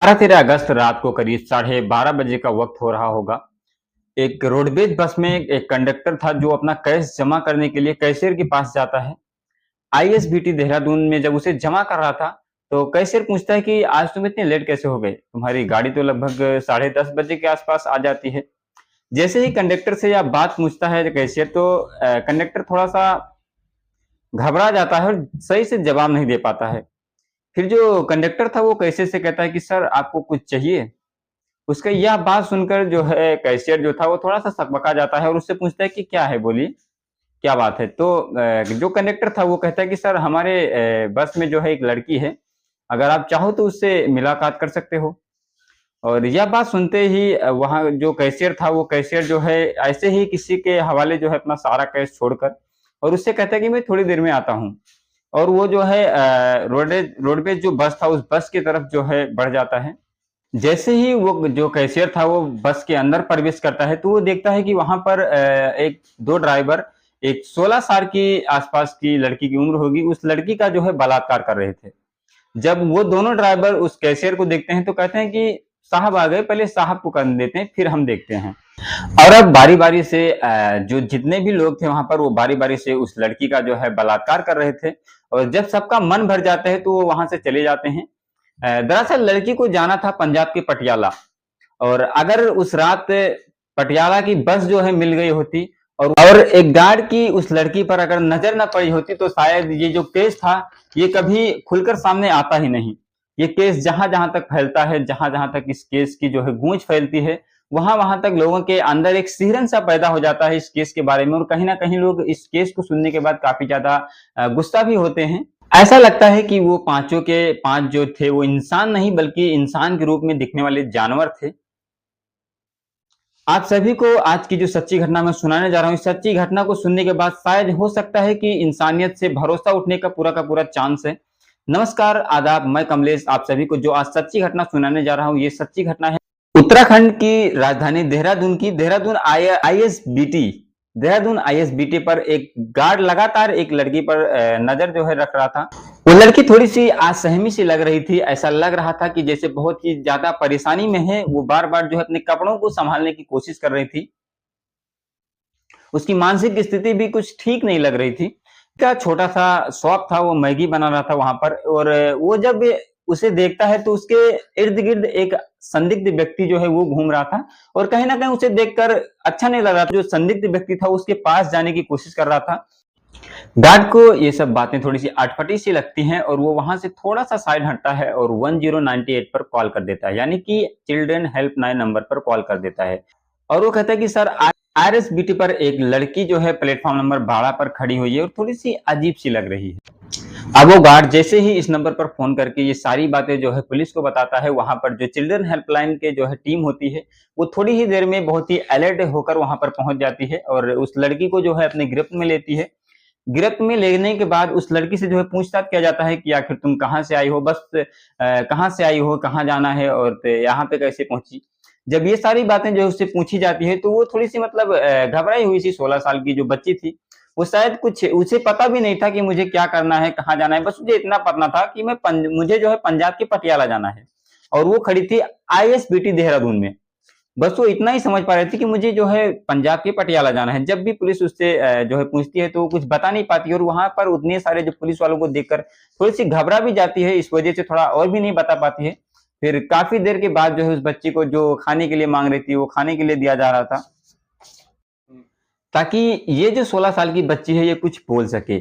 12-13 अगस्त रात को करीब 12:30 बजे का वक्त हो रहा होगा। एक रोडवेज बस में एक कंडक्टर था जो अपना कैश जमा करने के लिए कैशियर के पास जाता है। आईएसबीटी देहरादून में जब उसे जमा कर रहा था, तो कैशियर पूछता है कि आज तुम इतने लेट कैसे हो गए? तुम्हारी गाड़ी तो लगभग 10:30 बजे के आसपास आ जाती है। जैसे ही कंडक्टर से यह बात पूछता है कैशियर, तो कंडक्टर थोड़ा-सा घबरा जाता है और सही से जवाब नहीं दे पाता है। फिर जो कंडक्टर था वो कैशियर से कहता है कि सर आपको कुछ चाहिए? उसका यह बात सुनकर जो है कैशियर जो था वो थोड़ा-सा सकबका जाता है और उससे पूछता है कि क्या है बोलिए, क्या बात है? तो जो कंडक्टर था वो कहता है कि सर हमारे बस में जो है एक लड़की है, अगर आप चाहो तो उससे मुलाकात कर सकते हो। और यह बात सुनते ही वहाँ जो कैशियर था वो कैशियर जो है ऐसे ही किसी के हवाले जो है अपना सारा कैश छोड़कर और उससे कहता है कि मैं थोड़ी देर में आता हूँ। और वो जो है रोडवेज जो बस था उस बस की तरफ जो है बढ़ जाता है। जैसे ही वो जो कैशियर था वो बस के अंदर प्रवेश करता है, तो वो देखता है कि वहाँ पर एक 2 ड्राइवर एक 16 साल की आसपास की लड़की की उम्र होगी, उस लड़की का जो है बलात्कार कर रहे थे। जब वो दोनों ड्राइवर उस कैशियर को देखते हैं तो कहते हैं कि साहब आ गए, पहले साहब को करने देते हैं, फिर हम देखते हैं। और अब बारी-बारी से जो जितने भी लोग थे वहाँ पर वो बारी-बारी से उस लड़की का जो है बलात्कार कर रहे थे और जब सबका मन भर जाता है तो वो वहाँ से चले जाते हैं। दरअसल लड़की को जाना था पंजाब के पटियाला और अगर उस रात पटियाला की बस जो है मिल गई होती और एक गार्ड की उस लड़की पर अगर नजर ना पड़ी होती तो शायद ये जो केस था ये कभी खुलकर सामने आता ही नहीं। ये केस जहां-जहां तक फैलता है, जहां-जहां तक इस केस की जो है गूंज फैलती है, वहां-वहां तक लोगों के अंदर एक सिहरन सा पैदा हो जाता है इस केस के बारे में और कहीं ना कहीं लोग इस केस को सुनने के बाद काफी ज्यादा गुस्सा भी होते हैं। ऐसा लगता है कि वो पांचों के पांच जो थे वो इंसान नहीं बल्कि इंसान के रूप में दिखने वाले जानवर थे। आप सभी को आज की जो सच्ची घटना मैं सुनाने जा रहा हूँ, इस सच्ची घटना को सुनने के बाद शायद हो सकता है कि इंसानियत से भरोसा उठने का पूरा चांस है। नमस्कार, आदाब, मैं कमलेश आप सभी को जो आज सच्ची घटना सुनाने जा रहा हूँ, ये सच्ची घटना है उत्तराखंड की राजधानी देहरादून की। आईएसबीटी देहरादून आईएसबीटी पर एक गार्ड लगातार एक लड़की पर नजर जो है रख रहा था। वो लड़की थोड़ी-सी असहमी सी लग रही थी, ऐसा लग रहा था कि जैसे बहुत ही ज़्यादा परेशानी में है, वो बार-बार जो है अपने कपड़ों को सँभालने की कोशिश कर रही थी। उसकी मानसिक स्थिति भी कुछ ठीक नहीं लग रही थी। क्या छोटा-सा शॉप था, वो मैगी बना रहा था वहाँ पर और वो जब उसे देखता है तो उसके इर्द-गिर्द एक संदिग्ध व्यक्ति जो है वो घूम रहा था और कहीं न कहीं उसे देखकर अच्छा नहीं लग रहा था। जो संदिग्ध व्यक्ति था उसके पास जाने की कोशिश कर रहा था। गार्ड को ये सब बातें थोड़ी-सी अटपटी सी लगती हैं और वो वहाँ से थोड़ा-सा साइड हटता है और 1098 पर कॉल कर देता है, यानी कि चिल्ड्रन हेल्पलाइन नंबर पर कॉल कर देता है। और वो कहता है कि सर आरएसबीटी पर एक लड़की जो है प्लेटफॉर्म नंबर 12 पर खड़ी हुई है और थोड़ी-सी अजीब-सी लग रही है। अब वो गार्ड जैसे ही इस नंबर पर फ़ोन करके ये सारी बातें जो है पुलिस को बताता है, वहाँ पर जो चिल्ड्रन हेल्पलाइन के जो है टीम होती है, वो थोड़ी ही देर में बहुत ही अलर्ट होकर वहाँ पर पहुँच जाती है और उस लड़की को जो है अपने गिरफ्त में लेती है। गिरफ्त में लेने के बाद उस लड़की से जो है पूछताछ किया जाता है कि आखिर तुम कहाँ से आई हो? बस कहाँ से आई हो? कहाँ जाना है? और यहाँ पे कैसे पहुँची? जब ये सारी बातें जो है उससे पूछी जाती है तो वो थोड़ी-सी मतलब घबराई हुई सी 16 साल की जो बच्ची थी, वो शायद कुछ उसे पता भी नहीं था कि मुझे क्या करना है, कहाँ जाना है, बस मुझे इतना पता था कि मुझे जो है पंजाब के पटियाला जाना है और वो खड़ी थी आईएसबीटी देहरादून में। बस वो इतना ही समझ पा रही थी कि मुझे जो है पंजाब के पटियाला जाना है। जब भी पुलिस उससे जो है पूछती है तो वो कुछ बता नहीं पाती और वहाँ पर उतने सारे जो पुलिस वालों को देखकर थोड़ी-सी घबरा भी जाती है, इस वजह से थोड़ा और भी नहीं बता पाती है। फिर काफ़ी देर के बाद जो है उस बच्ची को जो खाने के लिए माँग रही थी, वो खाने के लिए दिया जा रहा था। ताकि ये जो 16 साल की बच्ची है ये कुछ बोल सके।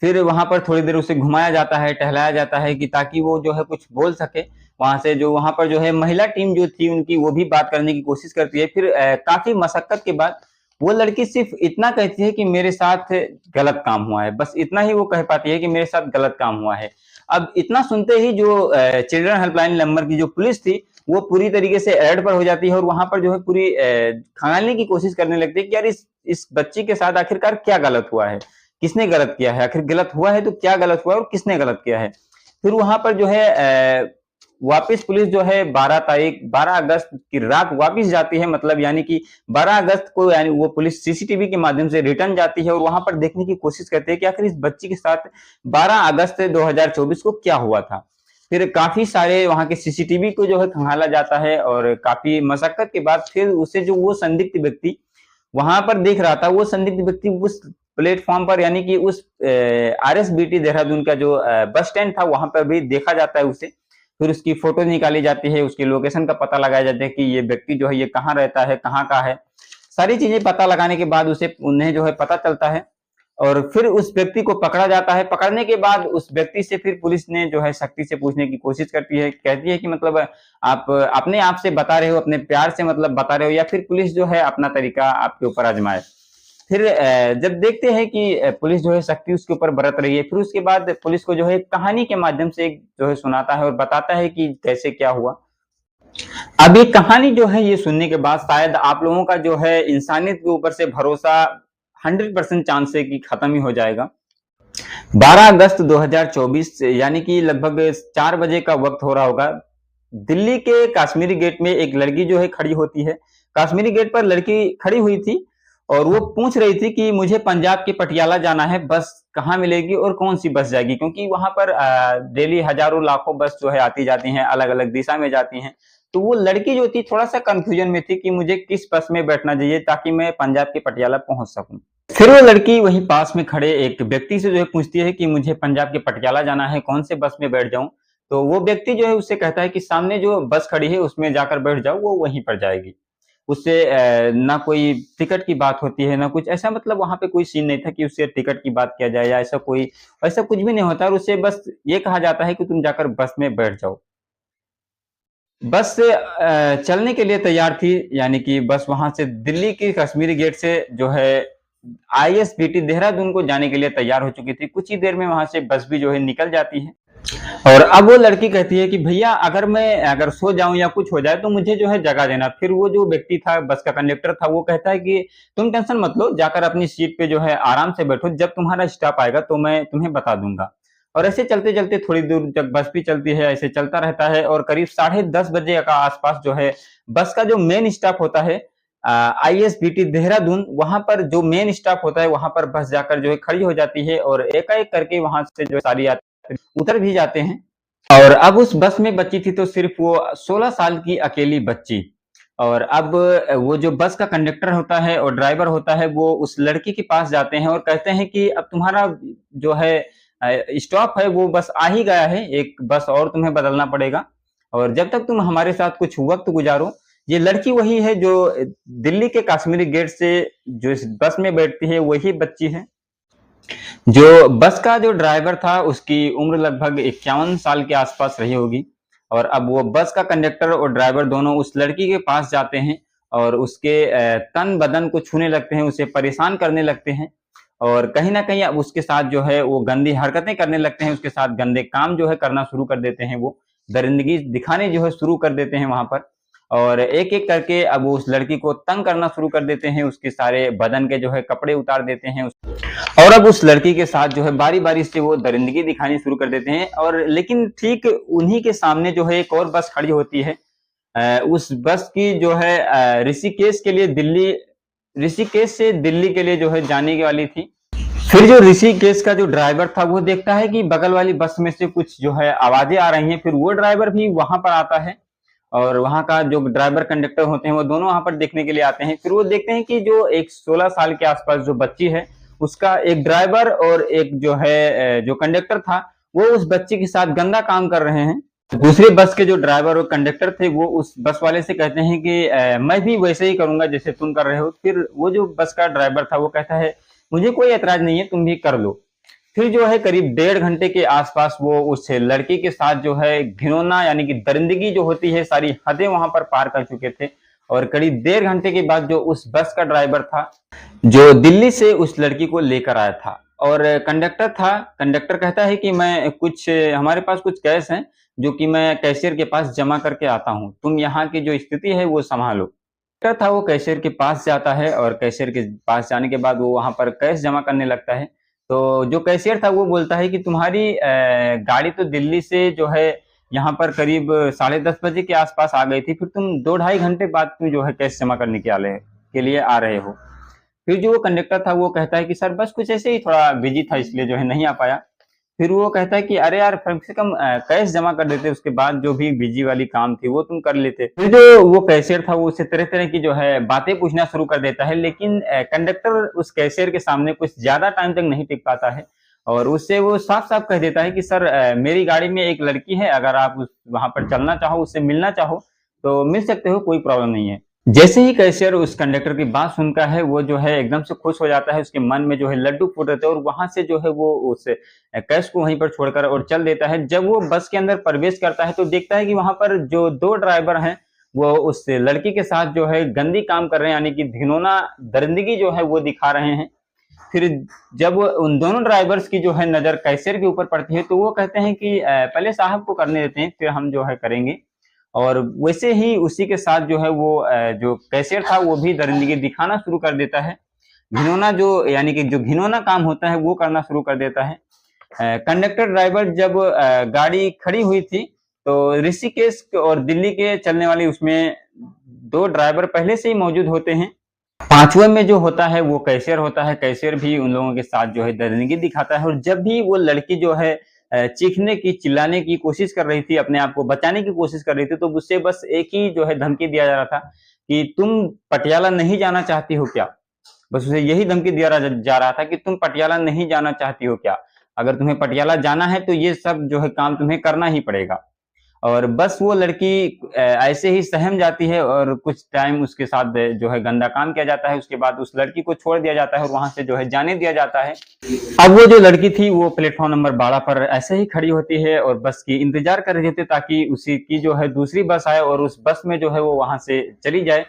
फिर वहाँ पर थोड़ी देर उसे घुमाया जाता है, टहलाया जाता है कि ताकि वो जो है कुछ बोल सके। वहाँ से जो वहाँ पर जो है महिला टीम जो थी उनकी वो भी बात करने की कोशिश करती है। फिर काफ़ी मशक्कत के बाद वो लड़की सिर्फ़ इतना कहती है कि मेरे साथ गलत काम हुआ है। बस इतना ही वो कह पाती है कि मेरे साथ गलत काम हुआ है। अब इतना सुनते ही जो चिल्ड्रन हेल्पलाइन नंबर की जो पुलिस थी वो पूरी तरीके से अलर्ट पर हो जाती है और वहाँ पर जो है पूरी खंगालने की कोशिश करने लगती है कि यार इस बच्ची के साथ आखिरकार क्या गलत हुआ है? किसने गलत किया है? आखिर गलत हुआ है तो क्या गलत हुआ है और किसने गलत किया है? फिर वहाँ पर जो है वापिस पुलिस जो है 12 अगस्त की रात वापिस जाती है, मतलब यानी कि 12 अगस्त को यानी वो पुलिस सीसीटीवी के माध्यम से रिटर्न जाती है और वहाँ पर देखने की कोशिश करती है कि आखिर इस बच्ची के साथ 12 अगस्त 2024 को क्या हुआ था। फिर काफी सारे वहां के सीसीटीवी को जो है खंगाला जाता है और काफी मशक्कत के बाद फिर उसे जो वो संदिग्ध व्यक्ति वहां पर देख रहा था, वो संदिग्ध व्यक्ति उस प्लेटफॉर्म पर यानी कि उस आरएसबीटी देहरादून का जो बस स्टैंड था वहां पर भी देखा जाता है उसे। फिर उसकी फोटो निकाली जाती है, उसकी लोकेशन का पता लगाया जाता है कि ये व्यक्ति जो है ये कहाँ रहता है, कहाँ का है। सारी चीजें पता लगाने के बाद उसे उन्हें जो है पता चलता है और फिर उस व्यक्ति को पकड़ा जाता है। पकड़ने के बाद उस व्यक्ति से फिर पुलिस ने जो है सख्ती से पूछने की कोशिश करती है, कहती है कि मतलब आप अपने आप से बता रहे हो, अपने प्यार से मतलब बता रहे हो, या फिर पुलिस जो है अपना तरीका आपके ऊपर आजमाए। फिर जब देखते हैं कि पुलिस जो है सख्ती उसके ऊपर बरत रही है, फिर उसके बाद पुलिस को जो है कहानी के माध्यम से जो है सुनाता है और बताता है कि कैसे क्या हुआ। अब ये कहानी जो है ये सुनने के बाद शायद आप लोगों का जो है इंसानियत के ऊपर से भरोसा 100% चांस है कि खत्म ही हो जाएगा। 12 अगस्त 2024 यानी कि लगभग 4 बजे का वक्त हो रहा होगा। दिल्ली के काश्मीरी गेट में एक लड़की जो है खड़ी होती है। काश्मीरी गेट पर लड़की खड़ी हुई थी और वो पूछ रही थी कि मुझे पंजाब के पटियाला जाना है, बस कहाँ मिलेगी और कौन सी बस जाएगी, क्योंकि वहां पर डेली हजारों लाखों बस जो है आती जाती हैं, अलग अलग दिशा में जाती हैं। तो वो लड़की जो थी थोड़ा सा कंफ्यूजन में थी कि मुझे किस बस में बैठना चाहिए ताकि मैं पंजाब के पटियाला पहुंच सकूं। फिर वो लड़की वहीं पास में खड़े एक व्यक्ति से जो है पूछती है कि मुझे पंजाब के पटियाला जाना है, कौन से बस में बैठ जाऊं। तो वो व्यक्ति जो है उससे कहता है कि सामने जो बस खड़ी है उसमें जाकर बैठ जाओ, वो वहीं पर जाएगी। उससे ना कोई टिकट की बात होती है, ना कुछ ऐसा, मतलब वहां पे कोई सीन नहीं था कि उससे टिकट की बात किया जाए या ऐसा कुछ भी नहीं होता। और उससे बस ये कहा जाता है कि तुम जाकर बस में बैठ जाओ। बस चलने के लिए तैयार थी, यानी कि बस वहां से दिल्ली की कश्मीरी गेट से जो है आईएसबीटी देहरादून को जाने के लिए तैयार हो चुकी थी। कुछ ही देर में वहां से बस भी जो है निकल जाती है। और अब वो लड़की कहती है कि भैया अगर सो जाऊं या कुछ हो जाए तो मुझे जो है जगा देना। फिर वो जो व्यक्ति था, बस का कंडक्टर था, वो कहता है कि तुम टेंशन मत लो, जाकर अपनी सीट पे जो है आराम से बैठो, जब तुम्हारा स्टॉप आएगा तो मैं तुम्हें बता दूंगा। और ऐसे चलते चलते थोड़ी दूर तक बस भी चलती है, ऐसे चलता रहता है और करीब 10:30 बजे का आसपास जो है बस का जो मेन स्टॉप होता है आईएसबीटी देहरादून, वहां पर जो मेन स्टॉप होता है वहां पर बस जाकर जो है खड़ी हो जाती है और एकाएक करके वहां से जो सारी यात्री उतर भी जाते हैं। और अब उस बस में बच्ची थी तो सिर्फ वो 16 साल की अकेली बच्ची। और अब वो जो बस का कंडक्टर होता है और ड्राइवर होता है वो उस लड़की के पास जाते हैं और कहते हैं कि अब तुम्हारा जो है स्टॉप है वो बस आ ही गया है, एक बस और तुम्हें बदलना पड़ेगा और जब तक तुम हमारे साथ कुछ वक्त गुजारो। ये लड़की वही है जो दिल्ली के कश्मीरी गेट से जो इस बस में बैठती है, वही बच्ची है। जो बस का जो ड्राइवर था उसकी उम्र लगभग 51 साल के आसपास रही होगी। और अब वो बस का कंडक्टर और ड्राइवर दोनों उस लड़की के पास जाते हैं और उसके तन बदन को छूने लगते हैं, उसे परेशान करने लगते हैं और कहीं ना कहीं अब उसके साथ जो है वो गंदी हरकतें करने लगते हैं, उसके साथ गंदे काम जो है करना शुरू कर देते हैं, वो दरिंदगी दिखाने जो है शुरू कर देते हैं वहां पर। और एक एक करके अब वो उस लड़की को तंग करना शुरू कर देते हैं, उसके सारे बदन के जो है कपड़े उतार देते हैं और अब उस लड़की के साथ जो है बारी बारी से वो दरिंदगी दिखानी शुरू कर देते हैं। और लेकिन ठीक उन्हीं के सामने जो है एक और बस खड़ी होती है। उस बस की जो है ऋषिकेश से दिल्ली के लिए जो है जाने वाली थी। फिर जो ऋषिकेश का जो ड्राइवर था वो देखता है कि बगल वाली बस में से कुछ जो है आवाजें आ रही हैं। फिर वो ड्राइवर भी वहां पर आता है और वहां का जो ड्राइवर कंडक्टर होते हैं वो दोनों वहां पर देखने के लिए आते हैं। फिर वो देखते हैं कि जो एक 16 साल के आसपास जो बच्ची है उसका एक ड्राइवर और एक जो है जो कंडक्टर था वो उस बच्ची के साथ गंदा काम कर रहे हैं। दूसरे बस के जो ड्राइवर और कंडक्टर थे वो उस बस वाले से कहते हैं कि मैं भी वैसे ही करूंगा जैसे तुम कर रहे हो। फिर वो जो बस का ड्राइवर था वो कहता है मुझे कोई ऐतराज नहीं है, तुम भी कर लो। फिर जो है करीब 1.5 घंटे के आसपास वो उस लड़की के साथ जो है घिनौना यानी कि दरिंदगी जो होती है सारी हदें वहां पर पार कर चुके थे। और करीब 1.5 घंटे के बाद जो उस बस का ड्राइवर था जो दिल्ली से उस लड़की को लेकर आया था और कंडक्टर कहता है कि मैं कुछ हमारे पास कुछ कैश है जो कि मैं कैशियर के पास जमा करके आता हूँ, तुम यहाँ की जो स्थिति है वो संभालो। कंडक्टर था वो कैशियर के पास जाता है और कैशियर के पास जाने के बाद वो वहां पर कैश जमा करने लगता है। तो जो कैशियर था वो बोलता है कि तुम्हारी गाड़ी तो दिल्ली से जो है यहाँ पर करीब 10:30 बजे के आसपास आ गई थी, फिर तुम 2-2.5 घंटे बाद क्यों जो है कैश जमा करने के लिए आ रहे हो। फिर जो वो कंडक्टर था वो कहता है कि सर बस कुछ ऐसे ही थोड़ा बिजी था इसलिए जो है नहीं आ पाया। फिर वो कहता है कि अरे यार कम से कम कैश जमा कर देते, उसके बाद जो भी बिजी वाली काम थी वो तुम कर लेते। फिर जो वो कैशियर था वो उससे तरह तरह की जो है बातें पूछना शुरू कर देता है, लेकिन कंडक्टर उस कैशियर के सामने कुछ ज्यादा टाइम तक नहीं टिक पाता है और उससे वो साफ साफ कह देता है कि सर मेरी गाड़ी में एक लड़की है, अगर आप उस वहां पर चलना चाहो, उससे मिलना चाहो तो मिल सकते हो, कोई प्रॉब्लम नहीं है। जैसे ही कैशियर उस कंडक्टर की बात सुनता है वो जो है एकदम से खुश हो जाता है, उसके मन में जो है लड्डू फूट रहे थे और वहां से जो है वो उस कैश को वहीं पर छोड़कर और चल देता है। जब वो बस के अंदर प्रवेश करता है तो देखता है कि वहां पर जो दो ड्राइवर हैं वो उस लड़की के साथ जो है गंदी काम कर रहे हैं, यानी कि घिनौना दरिंदगी जो है वो दिखा रहे हैं। फिर जब उन दोनों ड्राइवर्स की जो है नजर कैशियर के ऊपर पड़ती है तो वो कहते हैं कि पहले साहब को करने देते हैं फिर हम जो है करेंगे। और वैसे ही उसी के साथ जो है वो जो कैशियर था वो भी दरिंदगी दिखाना शुरू कर देता है, घिनौना जो यानी कि जो घिनौना काम होता है वो करना शुरू कर देता है। कंडक्टर ड्राइवर जब गाड़ी खड़ी हुई थी तो ऋषिकेश और दिल्ली के चलने वाली उसमें दो ड्राइवर पहले से ही मौजूद होते हैं। पांचवें में जो होता है वो कैशियर होता है, कैशियर भी उन लोगों के साथ जो है दरिंदगी दिखाता है और जब भी वो लड़की जो है चीखने की चिल्लाने की कोशिश कर रही थी, अपने आप को बचाने की कोशिश कर रही थी, तो उससे बस एक ही जो है धमकी दिया जा रहा था कि तुम पटियाला नहीं जाना चाहती हो क्या। बस उसे यही धमकी दिया जा रहा था कि तुम पटियाला नहीं जाना चाहती हो क्या, अगर तुम्हें पटियाला जाना है तो ये सब जो है काम तुम्हें करना ही पड़ेगा। और बस वो लड़की ऐसे ही सहम जाती है और कुछ टाइम उसके साथ जो है गंदा काम किया जाता है, उसके बाद उस लड़की को छोड़ दिया जाता है और वहां से जो है जाने दिया जाता है। अब वो जो लड़की थी वो प्लेटफॉर्म नंबर 12 पर ऐसे ही खड़ी होती है और बस की इंतजार कर रही होती है ताकि उसी की जो है दूसरी बस आए और उस बस में जो है वो वहां से चली जाए।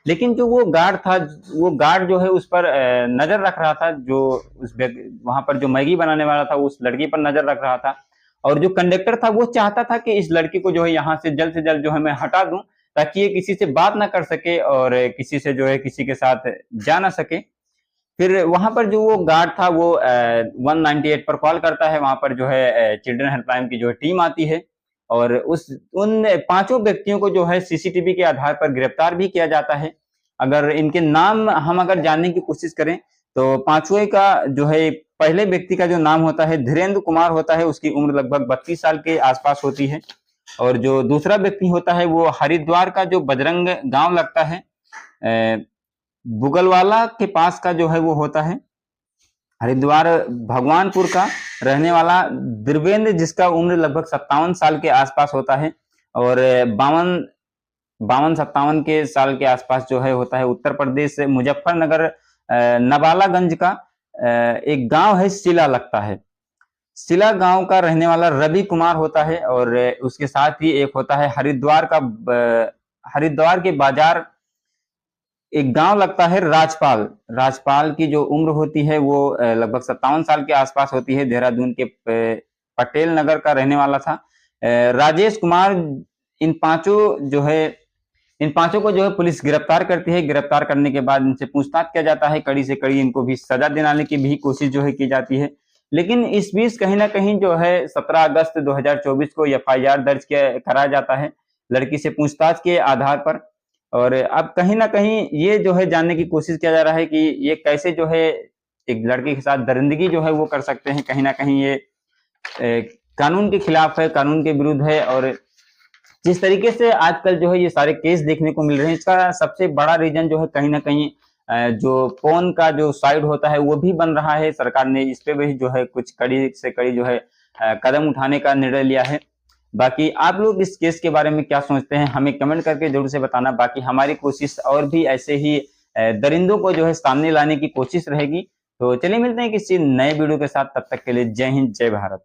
लेकिन जो वो गार्ड था, वो गार्ड जो है उस पर नजर रख रहा था, जो उस वहां पर जो मैगी बनाने वाला था उस लड़की पर नजर रख रहा था। और जो कंडक्टर था वो चाहता था कि इस लड़की को जो है यहाँ से जल्द जो है मैं हटा दूं ताकि ये किसी से बात ना कर सके और किसी से जो है किसी के साथ जा ना सके। फिर वहां पर जो वो गार्ड था वो 198 पर कॉल करता है, वहां पर जो है चिल्ड्रन हेल्पलाइन की जो है टीम आती है और उस उन पांचों व्यक्तियों को जो है सीसीटीवी के आधार पर गिरफ्तार भी किया जाता है। अगर इनके नाम हम अगर जानने की कोशिश करें तो पांचवें का जो है पहले व्यक्ति का जो नाम होता है धीरेन्द्र कुमार होता है, उसकी उम्र लगभग 32 साल के आसपास होती है। और जो दूसरा व्यक्ति होता है वो हरिद्वार का जो बजरंग गांव लगता है बुगलवाला के पास का जो है वो होता है, हरिद्वार भगवानपुर का रहने वाला द्रवेंद्र, जिसका उम्र लगभग 57 साल के आसपास होता है। और बावन 52-57 के साल के आसपास जो है होता है उत्तर प्रदेश मुजफ्फरनगर नवालागंज का एक गांव है सिला लगता है, सिला गांव का रहने वाला रवि कुमार होता है। और उसके साथ ही एक होता है हरिद्वार के बाजार एक गांव लगता है राजपाल, राजपाल की जो उम्र होती है वो लगभग 57 साल के आसपास होती है, देहरादून के पटेल नगर का रहने वाला था। राजेश कुमार, इन पांचों जो है इन पांचों को जो है पुलिस गिरफ्तार करती है। गिरफ्तार करने के बाद इनसे पूछताछ किया जाता है, कड़ी से कड़ी इनको भी सजा दिलाने की भी कोशिश जो है की जाती है। लेकिन इस बीच कहीं ना कहीं जो है 17 अगस्त 2024 को एफआईआर दर्ज कराया जाता है लड़की से पूछताछ के आधार पर। और अब कहीं ना कहीं ये जो है जानने की कोशिश किया जा रहा है कि ये कैसे जो है एक लड़के के साथ दरिंदगी जो है वो कर सकते हैं। कहीं ना कहीं ये कानून के खिलाफ है, कानून के विरुद्ध है। और जिस तरीके से आजकल जो है ये सारे केस देखने को मिल रहे हैं, इसका सबसे बड़ा रीजन जो है कहीं ना कहीं जो फोन का जो साइड होता है वो भी बन रहा है। सरकार ने इस पे भी जो है कुछ कड़ी से कड़ी जो है कदम उठाने का निर्णय लिया है। बाकी आप लोग इस केस के बारे में क्या सोचते हैं हमें कमेंट करके जरूर से बताना। बाकी हमारी कोशिश और भी ऐसे ही दरिंदों को जो है सामने लाने की कोशिश रहेगी। तो चलिए मिलते हैं किसी नए वीडियो के साथ, तब तक के लिए जय हिंद जय भारत।